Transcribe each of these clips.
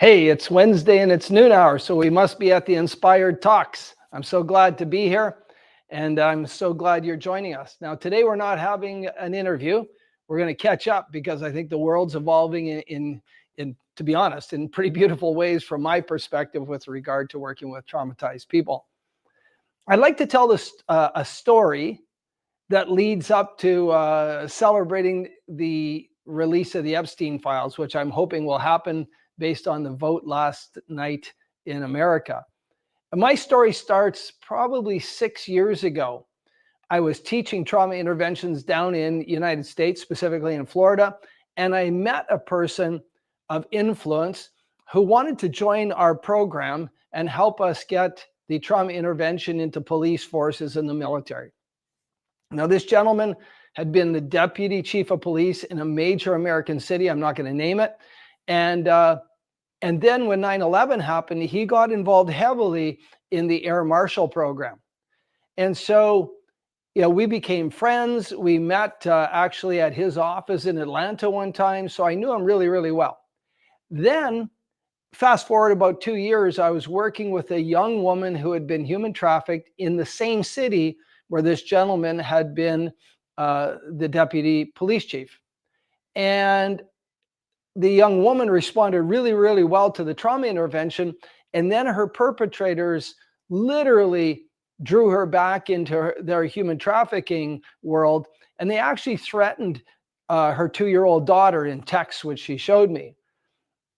Hey, it's Wednesday and it's noon hour, so we must be at the Inspyrd Talks. I'm so glad to be here, and I'm so glad you're joining us. Now, today we're not having an interview. We're going to catch up because I think the world's evolving in, to be honest, in pretty beautiful ways from my perspective with regard to working with traumatized people. I'd like to tell this a story that leads up to celebrating the release of the Epstein files, which I'm hoping will happen based on the vote last night in America. And my story starts probably 6 years ago. I was teaching trauma interventions down in the United States, specifically in Florida, and I met a person of influence who wanted to join our program and help us get the trauma intervention into police forces and the military. Now, this gentleman had been the deputy chief of police in a major American city. I'm not going to name it. And then when 9/11 happened, he got involved heavily in the air marshal program. And so, we became friends. We met actually at his office in Atlanta one time. So I knew him really, really well. Then fast forward about 2 years, I was working with a young woman who had been human trafficked in the same city where this gentleman had been the deputy police chief. And the young woman responded really, really well to the trauma intervention. And then her perpetrators literally drew her back into their human trafficking world. And they actually threatened her 2-year-old daughter in texts, which she showed me.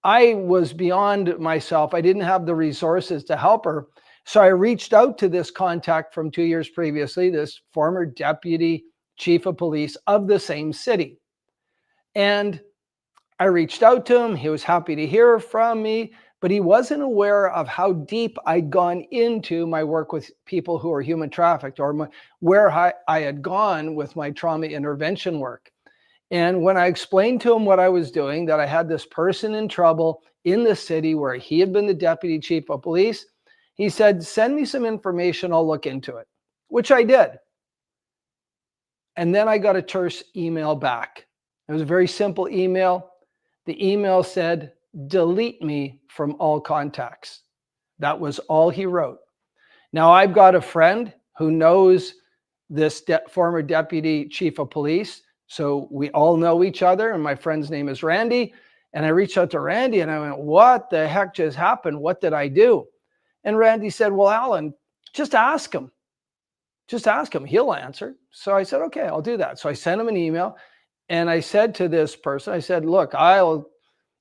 I was beyond myself. I didn't have the resources to help her. So I reached out to this contact from 2 years previously, this former deputy chief of police of the same city. And I reached out to him. He was happy to hear from me, but he wasn't aware of how deep I'd gone into my work with people who are human trafficked, or where I had gone with my trauma intervention work. And when I explained to him what I was doing, that I had this person in trouble in the city where he had been the deputy chief of police, he said, "Send me some information, I'll look into it," which I did. And then I got a terse email back. It was a very simple email. The email said, "Delete me from all contacts." That was all he wrote. Now, I've got a friend who knows this former deputy chief of police. So we all know each other. And my friend's name is Randy. And I reached out to Randy and I went, "What the heck just happened? What did I do?" And Randy said, "Well, Alan, just ask him. Just ask him. He'll answer." So I said, "Okay, I'll do that." So I sent him an email. And I said to this person, I said, "Look,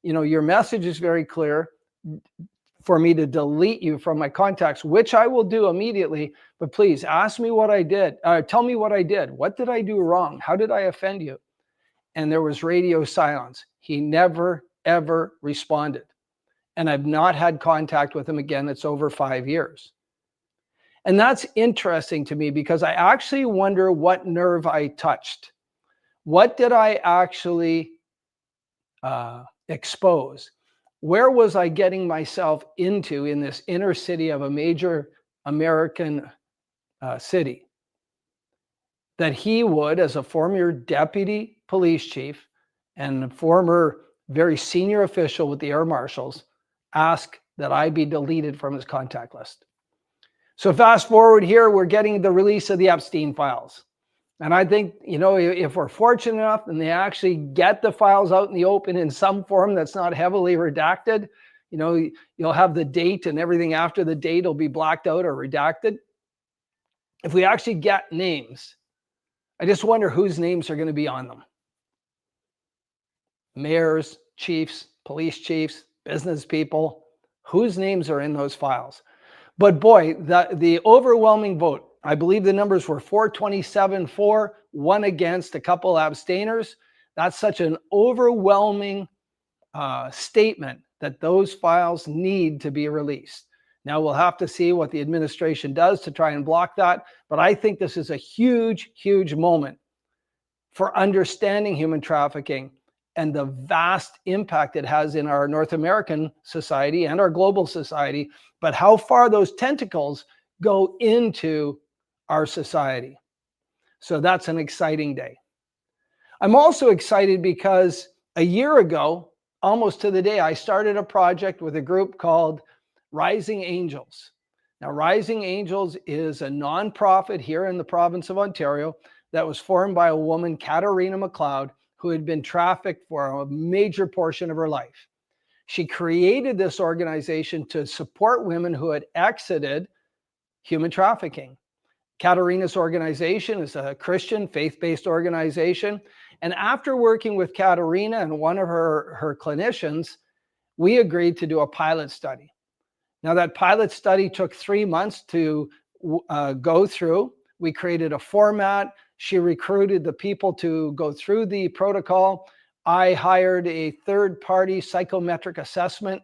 your message is very clear for me to delete you from my contacts, which I will do immediately. But please ask me what I did. Tell me what I did. What did I do wrong? How did I offend you?" And there was radio silence. He never, ever responded. And I've not had contact with him again. It's over 5 years. And that's interesting to me because I actually wonder what nerve I touched. What did I actually expose? Where was I getting myself into in this inner city of a major American city? That he would, as a former deputy police chief and a former very senior official with the air marshals, ask that I be deleted from his contact list. So fast forward here, we're getting the release of the Epstein files. And I think, if we're fortunate enough and they actually get the files out in the open in some form that's not heavily redacted, you'll have the date and everything after the date will be blacked out or redacted. If we actually get names, I just wonder whose names are going to be on them. Mayors, chiefs, police chiefs, business people, whose names are in those files? But boy, the overwhelming vote, I believe the numbers were 427 for, 1 against, a couple abstainers. That's such an overwhelming statement that those files need to be released. Now we'll have to see what the administration does to try and block that. But I think this is a huge, huge moment for understanding human trafficking and the vast impact it has in our North American society and our global society, but how far those tentacles go into our society. So that's an exciting day. I'm also excited because a year ago, almost to the day, I started a project with a group called Rising Angels. Now, Rising Angels is a nonprofit here in the province of Ontario that was formed by a woman, Katerina McLeod, who had been trafficked for a major portion of her life. She created this organization to support women who had exited human trafficking. Katerina's organization is a Christian faith-based organization. And after working with Katerina and one of her clinicians, we agreed to do a pilot study. Now, that pilot study took 3 months to go through. We created a format. She recruited the people to go through the protocol. I hired a third-party psychometric assessment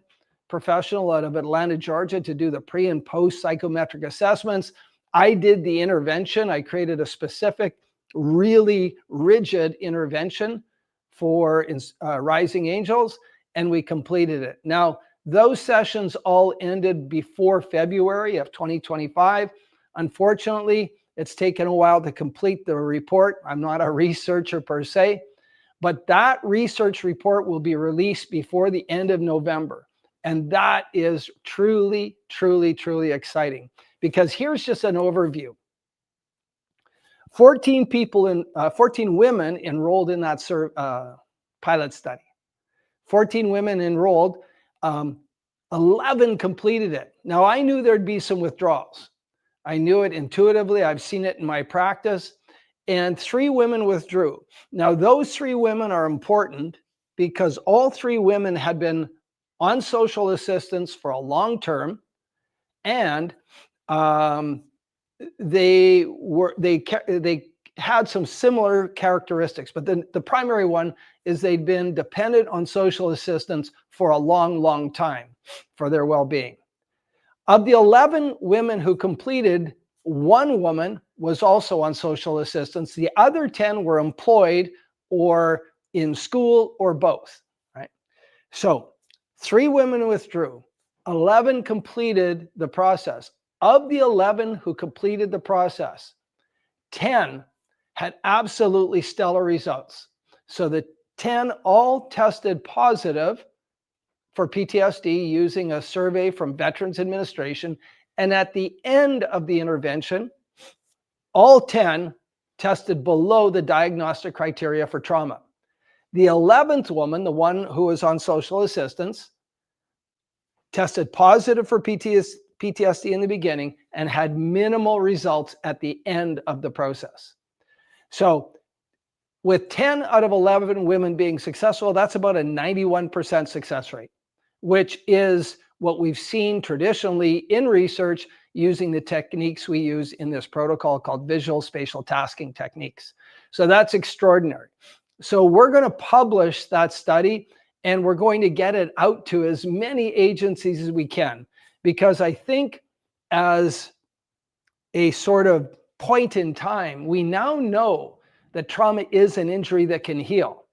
professional out of Atlanta, Georgia, to do the pre and post psychometric assessments. I did the intervention. I created a specific, really rigid intervention for Rising Angels, and we completed it. Now, those sessions all ended before February of 2025. Unfortunately, it's taken a while to complete the report. I'm not a researcher per se, but that research report will be released before the end of November. And that is truly, truly, truly exciting, because here's just an overview. 14 women enrolled in that pilot study. 14 women enrolled. 11 completed it. Now, I knew there'd be some withdrawals. I knew it intuitively. I've seen it in my practice. And 3 women withdrew. Now, those 3 women are important because all 3 women had been on social assistance for a long term, and they had some similar characteristics. But the primary one is they'd been dependent on social assistance for a long, long time for their well-being. Of the 11 women who completed, 1 woman was also on social assistance. The other 10 were employed or in school or both, right? So 3 women withdrew, 11 completed the process. Of the 11 who completed the process, 10 had absolutely stellar results. So the 10 all tested positive for PTSD using a survey from Veterans Administration. And at the end of the intervention, all 10 tested below the diagnostic criteria for trauma. The 11th woman, the one who was on social assistance, tested positive for PTSD in the beginning and had minimal results at the end of the process. So with 10 out of 11 women being successful, that's about a 91% success rate, which is what we've seen traditionally in research using the techniques we use in this protocol called visual spatial tasking techniques. So that's extraordinary. So we're going to publish that study, and we're going to get it out to as many agencies as we can, because I think as a sort of point in time, we now know that trauma is an injury that can heal.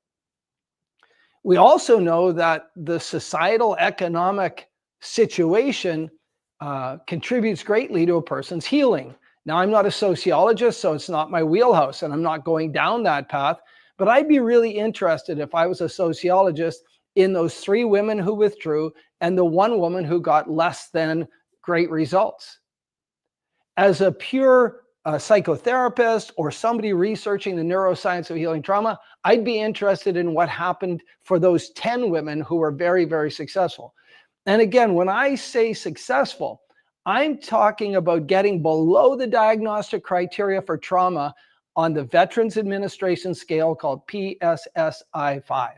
We also know that the societal economic situation contributes greatly to a person's healing. Now, I'm not a sociologist, so it's not my wheelhouse, and I'm not going down that path, but I'd be really interested, if I was a sociologist, in those 3 women who withdrew and the 1 woman who got less than great results. As a pure psychotherapist or somebody researching the neuroscience of healing trauma, I'd be interested in what happened for those 10 women who were very, very successful. And again, when I say successful, I'm talking about getting below the diagnostic criteria for trauma on the Veterans Administration scale called PSSI-5.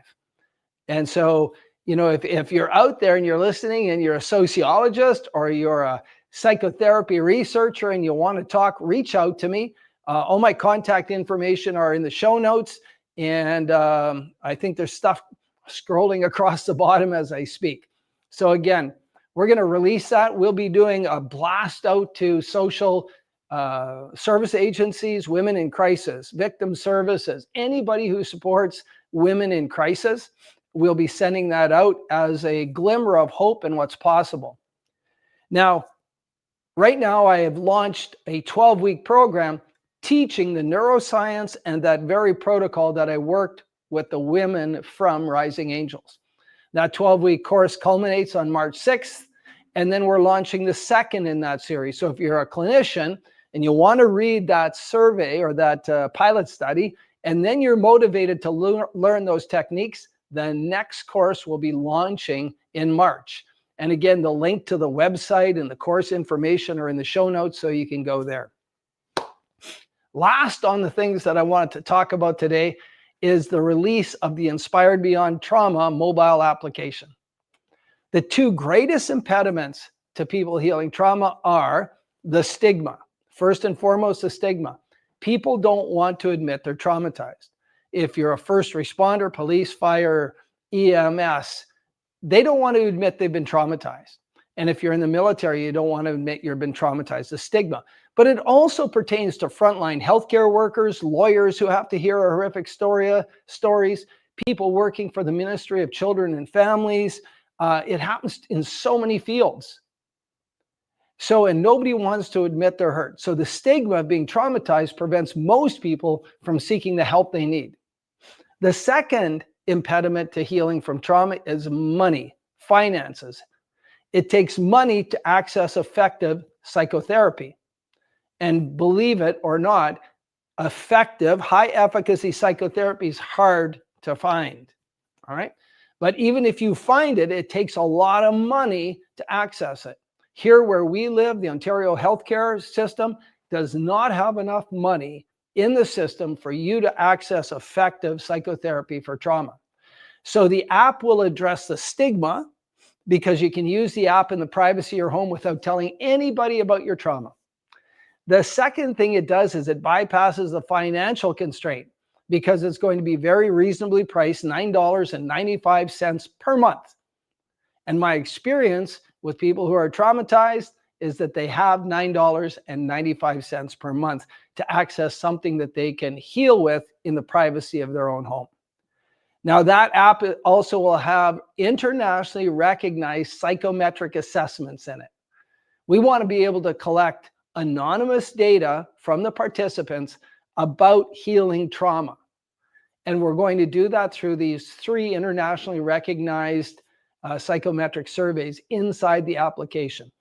And so, you know, if you're out there and you're listening and you're a sociologist or you're a psychotherapy researcher and you want to talk, reach out to me. All my contact information are in the show notes. And I think there's stuff scrolling across the bottom as I speak. So again, we're going to release that. We'll be doing a blast out to social service agencies, women in crisis, victim services, anybody who supports women in crisis. We'll be sending that out as a glimmer of hope in what's possible. Now, right now, I have launched a 12-week program teaching the neuroscience and that very protocol that I worked with the women from Rising Angels. That 12-week course culminates on March 6th, and then we're launching the second in that series. So if you're a clinician and you want to read that survey or that pilot study, and then you're motivated to learn those techniques, the next course will be launching in March. And again, the link to the website and the course information are in the show notes, so you can go there. Last on the things that I wanted to talk about today is the release of the Inspyrd Beyond Trauma mobile application. The two greatest impediments to people healing trauma are the stigma. First and foremost, the stigma. People don't want to admit they're traumatized. If you're a first responder, police, fire, EMS, they don't want to admit they've been traumatized. And if you're in the military, you don't want to admit you've been traumatized, the stigma. But it also pertains to frontline healthcare workers, lawyers who have to hear horrific stories, people working for the Ministry of Children and Families. It happens in so many fields. And nobody wants to admit they're hurt. So the stigma of being traumatized prevents most people from seeking the help they need. The second impediment to healing from trauma is money, finances. It takes money to access effective psychotherapy. And believe it or not, effective, high efficacy psychotherapy is hard to find. All right. But even if you find it, it takes a lot of money to access it. Here where we live, the Ontario healthcare system does not have enough money in the system for you to access effective psychotherapy for trauma. So the app will address the stigma because you can use the app in the privacy of your home without telling anybody about your trauma. The second thing it does is it bypasses the financial constraint because it's going to be very reasonably priced, $9.95 per month. And my experience with people who are traumatized is that they have $9.95 per month to access something that they can heal with in the privacy of their own home. Now, that app also will have internationally recognized psychometric assessments in it. We want to be able to collect anonymous data from the participants about healing trauma. And we're going to do that through these 3 internationally recognized psychometric surveys inside the application.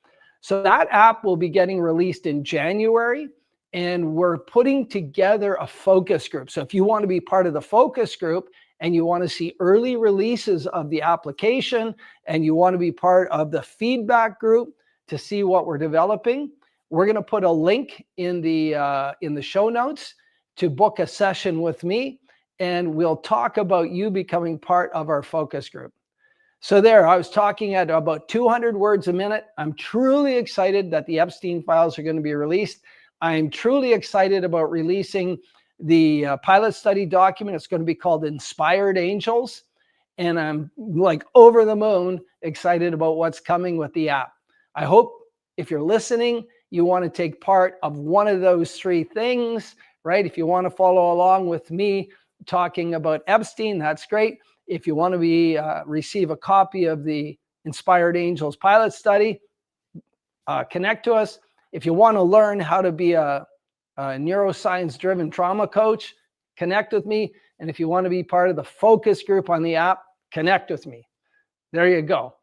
So that app will be getting released in January, and we're putting together a focus group. So if you want to be part of the focus group and you want to see early releases of the application and you want to be part of the feedback group to see what we're developing, we're going to put a link in the show notes to book a session with me, and we'll talk about you becoming part of our focus group. So there, I was talking at about 200 words a minute. I'm truly excited that the Epstein files are going to be released. I'm truly excited about releasing the pilot study document. It's going to be called Inspyrd Angels. And I'm like over the moon excited about what's coming with the app. I hope if you're listening, you want to take part of one of those 3 things, right? If you want to follow along with me talking about Epstein, that's great. If you want to receive a copy of the Inspyrd Angels pilot study, connect to us. If you want to learn how to be a neuroscience-driven trauma coach, connect with me. And if you want to be part of the focus group on the app, connect with me. There you go.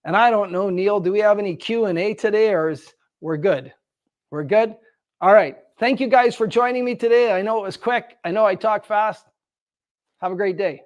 And I don't know, Neil, do we have any Q&A today, or we're good? We're good? All right. Thank you guys for joining me today. I know it was quick. I know I talk fast. Have a great day.